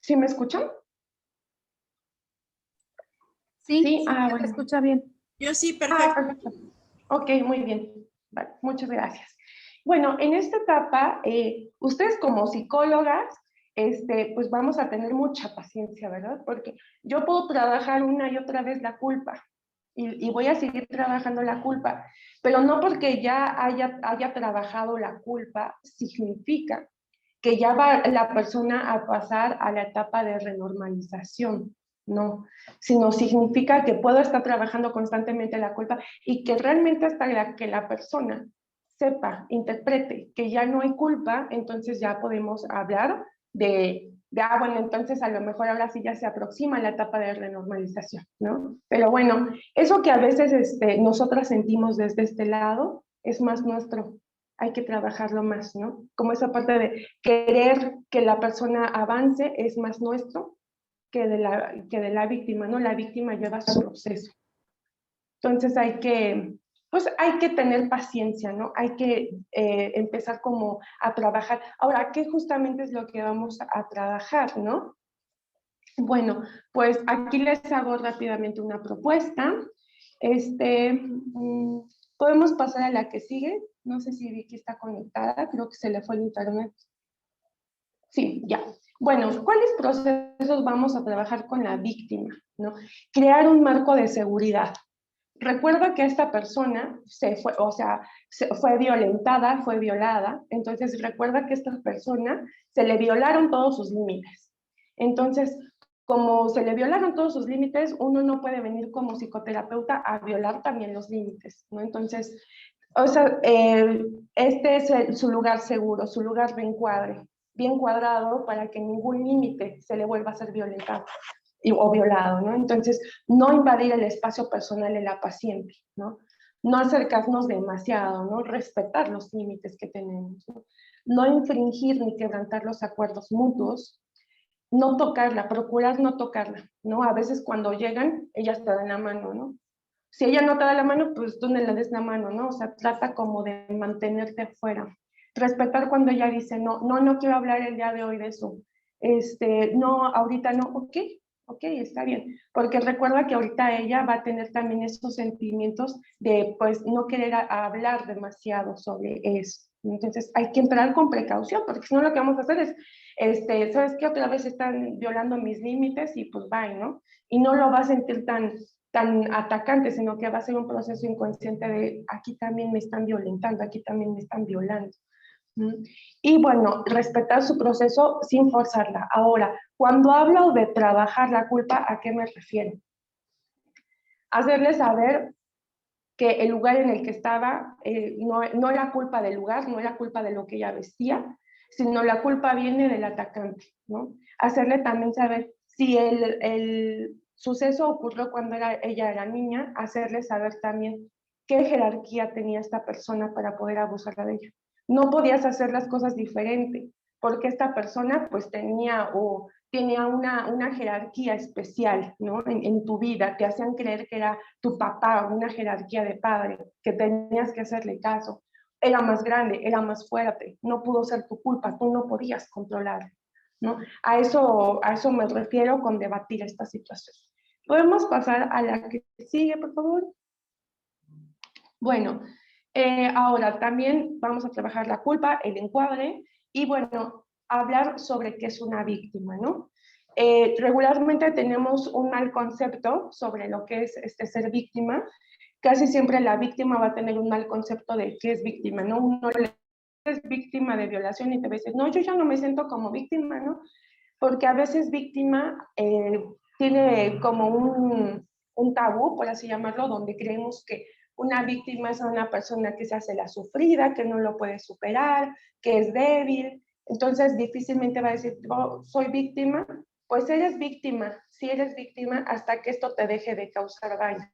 ¿Sí me escuchan? Sí, Sí, se bueno. escucha bien. Yo sí, perfecto. Perfecto. Ok, muy bien. Vale, muchas gracias. Bueno, en esta etapa, ustedes como psicólogas, pues vamos a tener mucha paciencia, ¿verdad? Porque yo puedo trabajar una y otra vez la culpa y voy a seguir trabajando la culpa, pero no porque ya haya trabajado la culpa significa que ya va la persona a pasar a la etapa de renormalización, no, sino significa que puedo estar trabajando constantemente la culpa y que realmente hasta que la persona sepa, interprete que ya no hay culpa, entonces ya podemos hablar bueno, entonces a lo mejor ahora sí ya se aproxima la etapa de renormalización, ¿no? Pero bueno, eso que a veces nosotras sentimos desde este lado es más nuestro, hay que trabajarlo más, ¿no? Como esa parte de querer que la persona avance es más nuestro que de la víctima, ¿no? La víctima lleva su proceso. Entonces hay que tener paciencia, ¿no? Hay que empezar como a trabajar. Ahora, ¿qué justamente es lo que vamos a trabajar, no? Bueno, pues aquí les hago rápidamente una propuesta. Podemos pasar a la que sigue. No sé si Vicky está conectada, creo que se le fue el internet. Sí, ya. Bueno, ¿cuáles procesos vamos a trabajar con la víctima, ¿no? Crear un marco de seguridad. Recuerda que esta persona fue violentada, fue violada, entonces recuerda que a esta persona se le violaron todos sus límites. Entonces, como se le violaron todos sus límites, uno no puede venir como psicoterapeuta a violar también los límites, ¿no? Entonces, este es su lugar seguro, su lugar de encuadre, bien cuadrado para que ningún límite se le vuelva a ser violentado o violado, ¿no? Entonces, no invadir el espacio personal de la paciente, ¿no? No acercarnos demasiado, ¿no? Respetar los límites que tenemos, ¿no? No infringir ni quebrantar los acuerdos mutuos, no tocarla, procurar no tocarla, ¿no? A veces cuando llegan, ellas te dan la mano, ¿no? Si ella no te da la mano, pues tú no le des la mano, ¿no? O sea, trata como de mantenerte afuera. Respetar cuando ella dice, no quiero hablar el día de hoy de eso. No, ahorita no, ok, está bien. Porque recuerda que ahorita ella va a tener también esos sentimientos de, pues, no querer hablar demasiado sobre eso, Entonces hay que entrar con precaución, porque si no lo que vamos a hacer es, ¿sabes qué? Otra vez están violando mis límites y pues bye, ¿no? Y no lo va a sentir tan atacante, sino que va a ser un proceso inconsciente de aquí también me están violentando, aquí también me están violando. Y bueno, respetar su proceso sin forzarla. Ahora, cuando hablo de trabajar la culpa, ¿a qué me refiero? Hacerle saber que el lugar en el que estaba no era culpa del lugar, no era culpa de lo que ella vestía, sino la culpa viene del atacante, ¿no? Hacerle también saber si el suceso ocurrió cuando ella era niña, hacerle saber también qué jerarquía tenía esta persona para poder abusar de ella. No podías hacer las cosas diferente, porque esta persona pues tenía una jerarquía especial, ¿no? En tu vida, te hacían creer que era tu papá, una jerarquía de padre, que tenías que hacerle caso. Era más grande, era más fuerte, no pudo ser tu culpa, tú no podías controlar, ¿no? A eso me refiero con debatir esta situación. ¿Podemos pasar a la que sigue, por favor? Bueno, ahora también vamos a trabajar la culpa, el encuadre, y bueno, hablar sobre qué es una víctima, ¿no? Regularmente tenemos un mal concepto sobre lo que es ser víctima. Casi siempre la víctima va a tener un mal concepto de qué es víctima, ¿no? Uno es víctima de violación y te va a decir, no, yo ya no me siento como víctima, ¿no? Porque a veces víctima tiene como un tabú, por así llamarlo, donde creemos que una víctima es una persona que se hace la sufrida, que no lo puede superar, que es débil. Entonces difícilmente va a decir, oh, soy víctima. Pues eres víctima, sí eres víctima hasta que esto te deje de causar daño.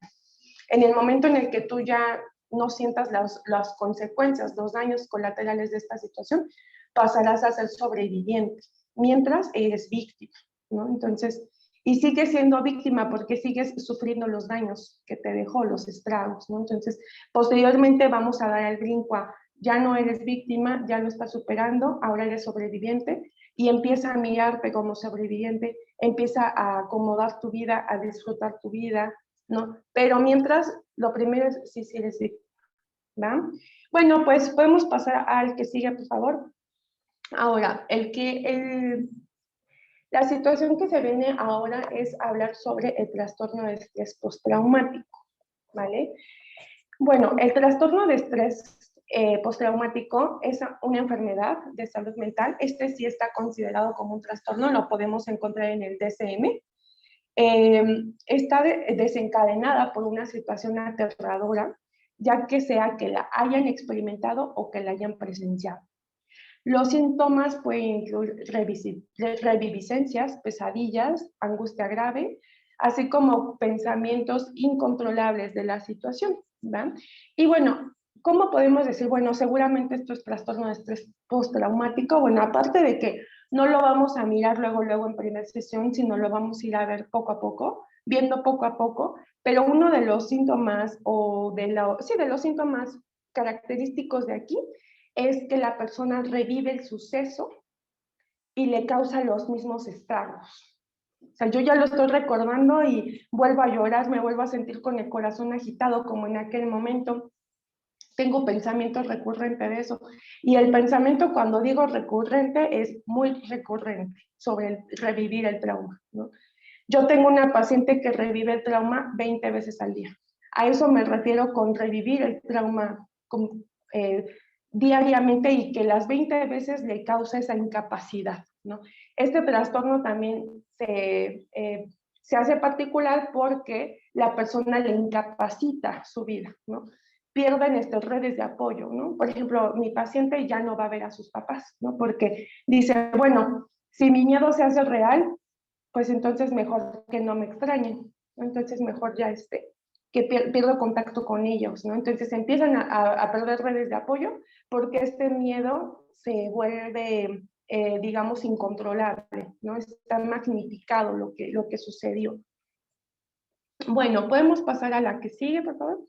En el momento en el que tú ya no sientas las consecuencias, los daños colaterales de esta situación, pasarás a ser sobreviviente, mientras eres víctima, ¿no? Entonces, y sigues siendo víctima porque sigues sufriendo los daños que te dejó, los estragos, ¿no? Entonces, posteriormente vamos a dar el brinco a ya no eres víctima, ya lo estás superando, ahora eres sobreviviente y empieza a mirarte como sobreviviente, empieza a acomodar tu vida, a disfrutar tu vida, ¿no? Pero mientras, lo primero es sí eres víctima, ¿va? Bueno, pues podemos pasar al que sigue, por favor. Ahora, la situación que se viene ahora es hablar sobre el trastorno de estrés postraumático, ¿vale? Bueno, el trastorno de estrés postraumático es una enfermedad de salud mental. Este sí está considerado como un trastorno, lo podemos encontrar en el DSM. Está desencadenada por una situación aterradora, ya que sea que la hayan experimentado o que la hayan presenciado. Los síntomas pueden incluir reviviscencias, pesadillas, angustia grave, así como pensamientos incontrolables de la situación, ¿verdad? Y bueno, ¿cómo podemos decir? Bueno, seguramente esto es trastorno de estrés postraumático. Bueno, aparte de que no lo vamos a mirar luego en primera sesión, sino lo vamos a ir a ver poco a poco, viendo poco a poco, pero uno de los síntomas de los síntomas característicos de aquí es que la persona revive el suceso y le causa los mismos estragos. O sea, yo ya lo estoy recordando y vuelvo a llorar, me vuelvo a sentir con el corazón agitado como en aquel momento. Tengo pensamientos recurrentes de eso. Y el pensamiento, cuando digo recurrente, es muy recurrente sobre revivir el trauma, ¿no? Yo tengo una paciente que revive el trauma 20 veces al día. A eso me refiero con revivir el trauma diariamente y que las 20 veces le causa esa incapacidad, ¿no? Este trastorno también se hace particular porque la persona le incapacita su vida, ¿no? Pierden estas redes de apoyo, ¿no? Por ejemplo, mi paciente ya no va a ver a sus papás, ¿no? Porque dice, bueno, si mi miedo se hace real, pues entonces mejor que no me extrañen, ¿no? Entonces mejor ya que pierdo contacto con ellos, ¿no? Entonces empiezan a perder redes de apoyo porque este miedo se vuelve, digamos, incontrolable, ¿no? Está magnificado lo que sucedió. Bueno, podemos pasar a la que sigue, por favor.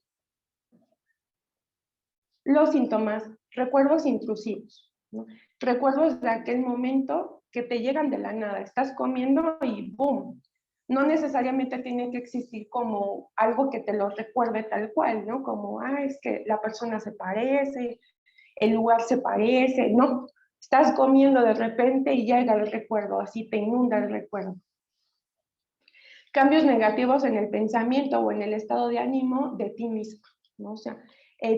Los síntomas, recuerdos intrusivos, ¿no? Recuerdos de aquel momento que te llegan de la nada, estás comiendo y ¡boom! No necesariamente tiene que existir como algo que te lo recuerde tal cual, ¿no? Como, es que la persona se parece, el lugar se parece, no. Estás comiendo de repente y llega el recuerdo, así te inunda el recuerdo. Cambios negativos en el pensamiento o en el estado de ánimo de ti mismo, ¿no? O sea,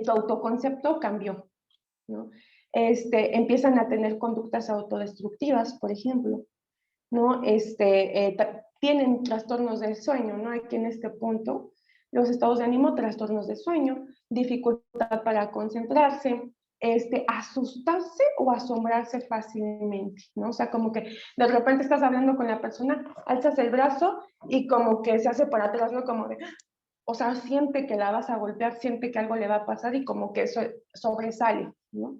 tu autoconcepto cambió, ¿no? Empiezan a tener conductas autodestructivas, por ejemplo, ¿no? Tienen trastornos del sueño, ¿no? Aquí en este punto, los estados de ánimo, trastornos de sueño, dificultad para concentrarse, asustarse o asombrarse fácilmente, ¿no? O sea, como que de repente estás hablando con la persona, alzas el brazo y como que se hace para atrás, ¿no? Como de, o sea, siente que la vas a golpear, siente que algo le va a pasar y como que eso sobresale, ¿no?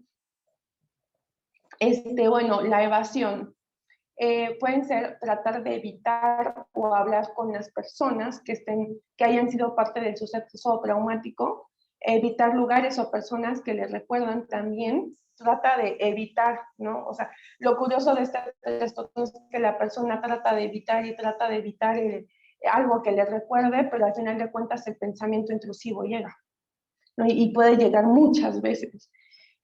Bueno, la evasión. Pueden ser tratar de evitar o hablar con las personas que hayan sido parte del suceso traumático, evitar lugares o personas que les recuerdan también, trata de evitar, ¿no? O sea, lo curioso de esto es que la persona trata de evitar algo que le recuerde, pero al final de cuentas el pensamiento intrusivo llega, ¿no? Y puede llegar muchas veces.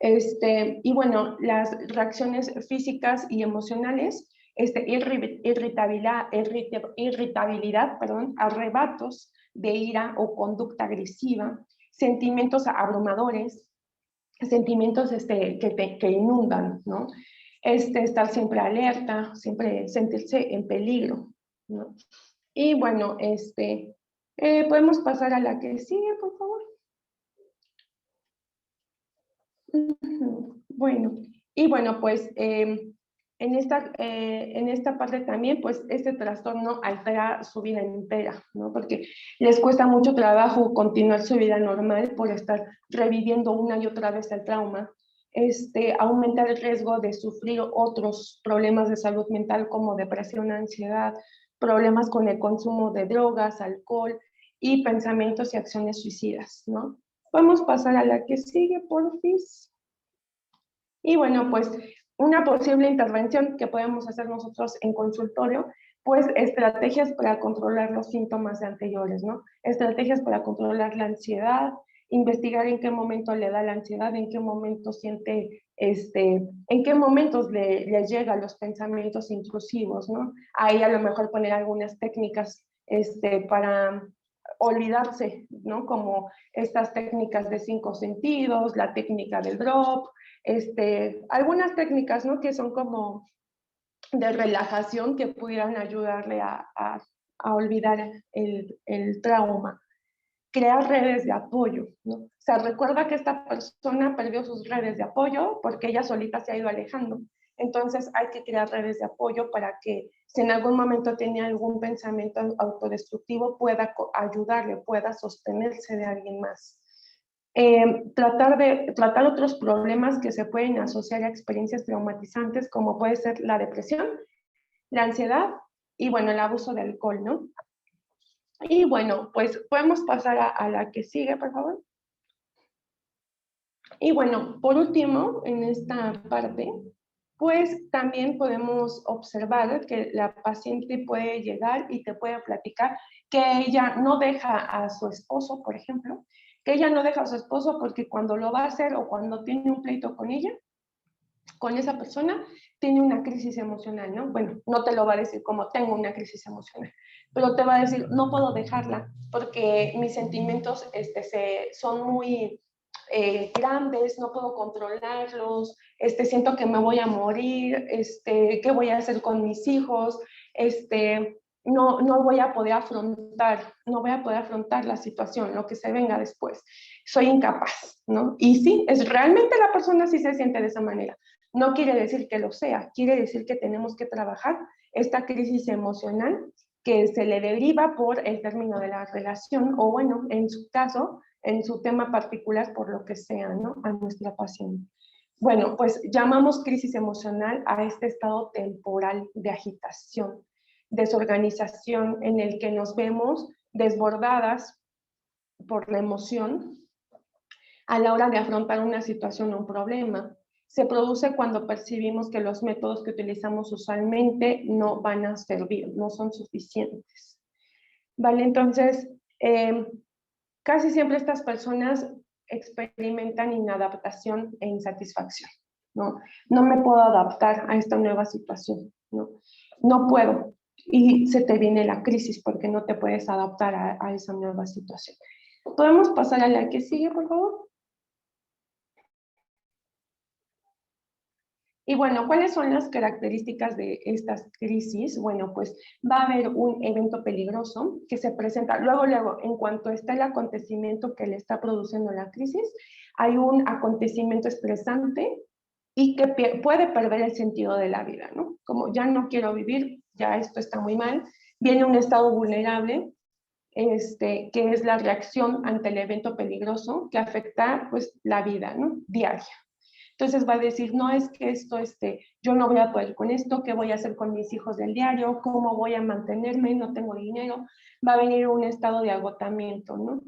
Y bueno, las reacciones físicas y emocionales, irritabilidad, arrebatos de ira o conducta agresiva, sentimientos abrumadores, sentimientos que inundan, ¿no? Estar siempre alerta, siempre sentirse en peligro, ¿no? Y bueno, podemos pasar a la que sigue, por favor. Bueno, y bueno, pues en esta parte también, pues este trastorno altera su vida entera, ¿no? Porque les cuesta mucho trabajo continuar su vida normal por estar reviviendo una y otra vez el trauma. Aumenta el riesgo de sufrir otros problemas de salud mental como depresión, ansiedad, problemas con el consumo de drogas, alcohol y pensamientos y acciones suicidas, ¿no? Vamos a pasar a la que sigue, porfis. Y bueno, pues una posible intervención que podemos hacer nosotros en consultorio, pues estrategias para controlar los síntomas anteriores, ¿no? Estrategias para controlar la ansiedad, investigar en qué momento le da la ansiedad, en qué momento siente, en qué momentos le llegan los pensamientos intrusivos, ¿no? Ahí a lo mejor poner algunas técnicas para olvidarse, ¿no? Como estas técnicas de 5 sentidos, la técnica del drop, algunas técnicas, ¿no? Que son como de relajación que pudieran ayudarle a olvidar el trauma. Crear redes de apoyo, ¿no? O sea, recuerda que esta persona perdió sus redes de apoyo porque ella solita se ha ido alejando. Entonces hay que crear redes de apoyo para que si en algún momento tenía algún pensamiento autodestructivo pueda ayudarle, pueda sostenerse de alguien más. Tratar otros problemas que se pueden asociar a experiencias traumatizantes como puede ser la depresión, la ansiedad y bueno, el abuso de alcohol, ¿no? Y bueno, pues podemos pasar a la que sigue, por favor. Y bueno, por último, en esta parte, pues también podemos observar que la paciente puede llegar y te puede platicar que ella no deja a su esposo, por ejemplo, que ella no deja a su esposo porque cuando lo va a hacer o cuando tiene un pleito con ella, con esa persona, tiene una crisis emocional, ¿no? Bueno, no te lo va a decir como tengo una crisis emocional, pero te va a decir, no puedo dejarla porque mis sentimientos son muy grandes, no puedo controlarlos, siento que me voy a morir, ¿qué voy a hacer con mis hijos? No voy a poder afrontar la situación, lo que se venga después. Soy incapaz, ¿no? Y sí, realmente la persona sí se siente de esa manera. No quiere decir que lo sea, quiere decir que tenemos que trabajar esta crisis emocional que se le deriva por el término de la relación o bueno, en su caso, en su tema particular, por lo que sea, ¿no? A nuestra paciente. Bueno, pues llamamos crisis emocional a este estado temporal de agitación, desorganización en el que nos vemos desbordadas por la emoción a la hora de afrontar una situación o un problema. Se produce cuando percibimos que los métodos que utilizamos usualmente no van a servir, no son suficientes. ¿Vale? Entonces, casi siempre estas personas experimentan inadaptación e insatisfacción, ¿no? No me puedo adaptar a esta nueva situación, ¿no? No puedo. Y se te viene la crisis porque no te puedes adaptar a esa nueva situación. ¿Podemos pasar a la que sigue, por favor? Y bueno, ¿cuáles son las características de estas crisis? Bueno, pues va a haber un evento peligroso que se presenta luego, en cuanto está el acontecimiento que le está produciendo la crisis, hay un acontecimiento estresante y que puede perder el sentido de la vida, ¿no? Como ya no quiero vivir, ya esto está muy mal, viene un estado vulnerable, que es la reacción ante el evento peligroso que afecta pues la vida, ¿no? Diaria. Entonces va a decir, no, es que esto, yo no voy a poder con esto, ¿qué voy a hacer con mis hijos del diario? ¿Cómo voy a mantenerme? No tengo dinero. Va a venir un estado de agotamiento, ¿no?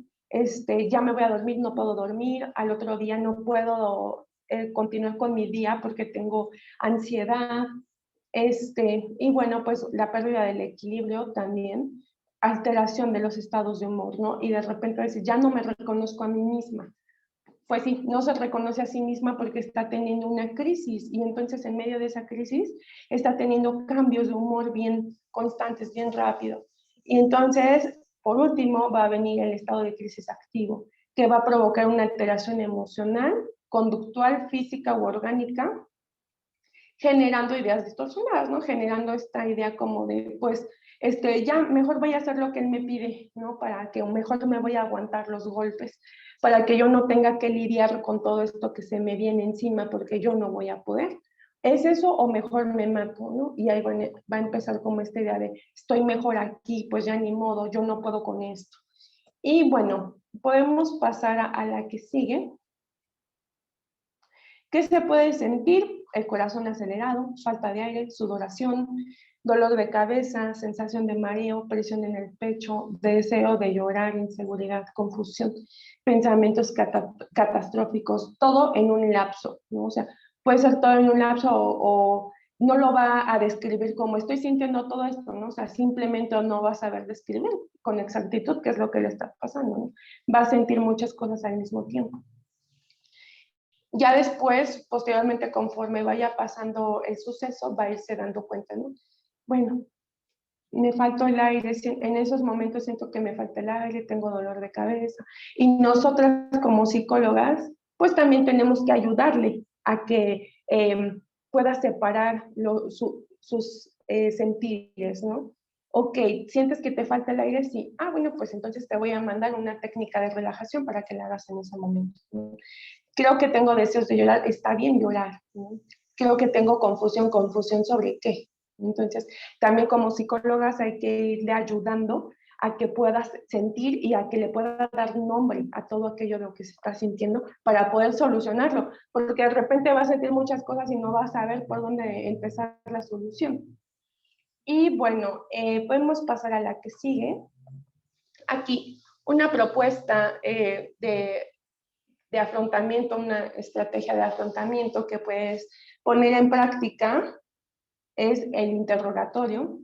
Ya me voy a dormir, no puedo dormir, al otro día no puedo continuar con mi día porque tengo ansiedad, y bueno, pues la pérdida del equilibrio también, alteración de los estados de humor, ¿no? Y de repente decir, ya no me reconozco a mí misma. Pues sí, no se reconoce a sí misma porque está teniendo una crisis y entonces en medio de esa crisis está teniendo cambios de humor bien constantes, bien rápido. Y entonces, por último, va a venir el estado de crisis activo, que va a provocar una alteración emocional, conductual, física u orgánica, generando ideas distorsionadas, ¿no? Generando esta idea como de, pues, ya mejor voy a hacer lo que él me pide, ¿no? Para que mejor me voy a aguantar los golpes, para que yo no tenga que lidiar con todo esto que se me viene encima porque yo no voy a poder. ¿Es eso o mejor me mato, no? Y ahí va a empezar como esta idea de, estoy mejor aquí, pues ya ni modo, yo no puedo con esto. Y bueno, podemos pasar a la que sigue. ¿Qué se puede sentir? El corazón acelerado, falta de aire, sudoración, dolor de cabeza, sensación de mareo, presión en el pecho, deseo de llorar, inseguridad, confusión, pensamientos catastróficos, todo en un lapso, ¿no? O sea, puede ser todo en un lapso o no lo va a describir como estoy sintiendo todo esto, ¿no? O sea, simplemente no va a saber describir con exactitud qué es lo que le está pasando, ¿no? Va a sentir muchas cosas al mismo tiempo. Ya después, posteriormente, conforme vaya pasando el suceso, va a irse dando cuenta, ¿no? Bueno, me faltó el aire, en esos momentos siento que me falta el aire, tengo dolor de cabeza. Y nosotras como psicólogas, pues también tenemos que ayudarle a que pueda separar sus sentires, ¿no? Ok, ¿sientes que te falta el aire? Sí. Ah, bueno, pues entonces te voy a mandar una técnica de relajación para que la hagas en ese momento, ¿no? Creo que tengo deseos de llorar, está bien llorar, ¿no? Creo que tengo confusión sobre qué. Entonces, también como psicólogas hay que irle ayudando a que puedas sentir y a que le pueda dar nombre a todo aquello de lo que se está sintiendo para poder solucionarlo, porque de repente va a sentir muchas cosas y no va a saber por dónde empezar la solución. Y bueno, podemos pasar a la que sigue. Aquí, una propuesta de afrontamiento, una estrategia de afrontamiento que puedes poner en práctica es el interrogatorio.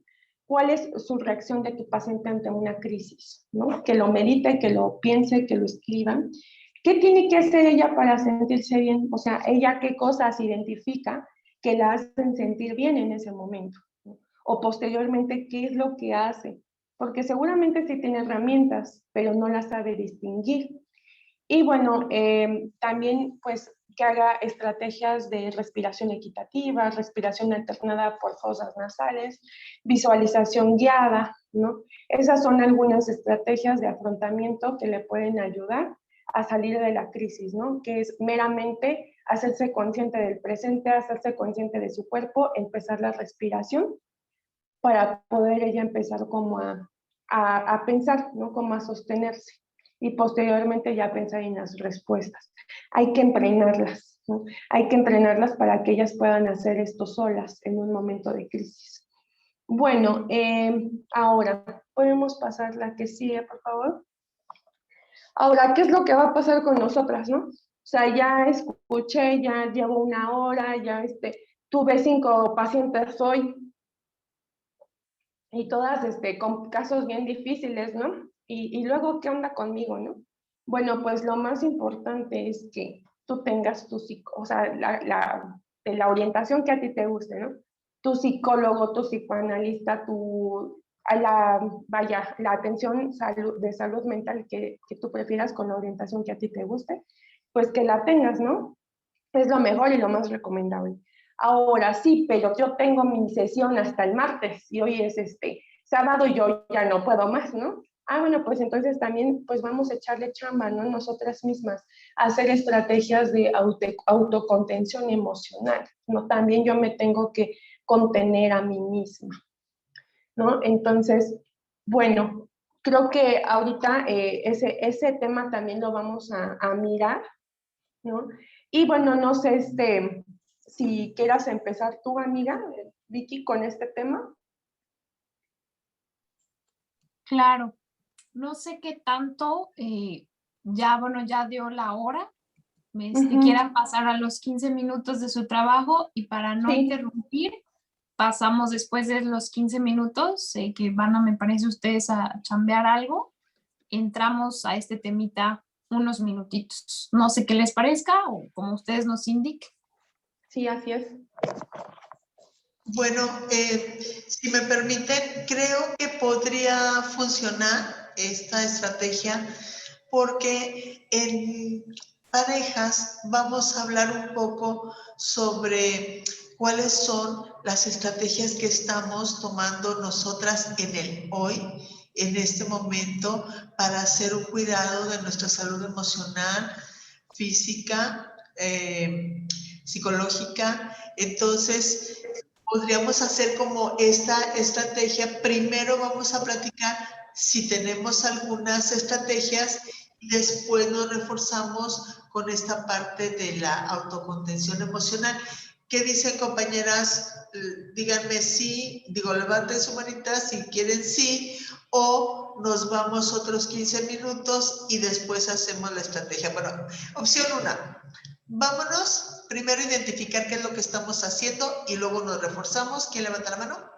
¿Cuál es su reacción de tu paciente ante una crisis? ¿No? Que lo medite, que lo piense, que lo escriba. ¿Qué tiene que hacer ella para sentirse bien? O sea, ella qué cosas identifica que la hacen sentir bien en ese momento, ¿no? O posteriormente, ¿qué es lo que hace? Porque seguramente sí tiene herramientas, pero no las sabe distinguir. Y bueno, también pues que haga estrategias de respiración equitativa, respiración alternada por fosas nasales, visualización guiada, ¿no? Esas son algunas estrategias de afrontamiento que le pueden ayudar a salir de la crisis, ¿no? Que es meramente hacerse consciente del presente, hacerse consciente de su cuerpo, empezar la respiración para poder ella empezar como a pensar, ¿no? Como a sostenerse y posteriormente ya pensar en las respuestas. Hay que entrenarlas, ¿no? Hay que entrenarlas para que ellas puedan hacer esto solas en un momento de crisis. Bueno, ahora, ¿podemos pasar la que sigue, por favor? Ahora, ¿qué es lo que va a pasar con nosotras, no? O sea, ya escuché, ya llevo una hora, ya tuve 5 pacientes hoy, y todas con casos bien difíciles, ¿no? Y luego, ¿qué onda conmigo, no? Bueno, pues lo más importante es que tú tengas o sea, la orientación que a ti te guste, ¿no? Tu psicólogo, tu psicoanalista, la atención de salud mental que tú prefieras con la orientación que a ti te guste, pues que la tengas, ¿no? Es lo mejor y lo más recomendable. Ahora sí, pero yo tengo mi sesión hasta el martes y hoy es sábado y yo ya no puedo más, ¿no? Bueno, pues entonces también pues vamos a echarle chamba, ¿no? Nosotras mismas, a hacer estrategias de autocontención emocional, ¿no? También yo me tengo que contener a mí misma, ¿no? Entonces, bueno, creo que ahorita ese tema también lo vamos a mirar, ¿no? Y bueno, no sé si quieras empezar tú, amiga, Vicky, con este tema. Claro, no sé qué tanto, ya dio la hora, quieran pasar a los 15 minutos de su trabajo y para no interrumpir, pasamos después de los 15 minutos que van me parece ustedes a chambear algo, entramos a este temita unos minutitos. No sé qué les parezca o como ustedes nos indiquen. Sí, así es. Bueno, si me permiten, creo que podría funcionar esta estrategia porque en parejas vamos a hablar un poco sobre cuáles son las estrategias que estamos tomando nosotras en el hoy, en este momento, para hacer un cuidado de nuestra salud emocional, física, psicológica. Entonces, podríamos hacer como esta estrategia. Primero vamos a platicar si tenemos algunas estrategias y después nos reforzamos con esta parte de la autocontención emocional. ¿Qué dicen, compañeras? Díganme sí, levanten su manita si quieren sí, o nos vamos otros 15 minutos y después hacemos la estrategia. Bueno, opción 1. Vámonos, primero identificar qué es lo que estamos haciendo y luego nos reforzamos. ¿Quién levanta la mano?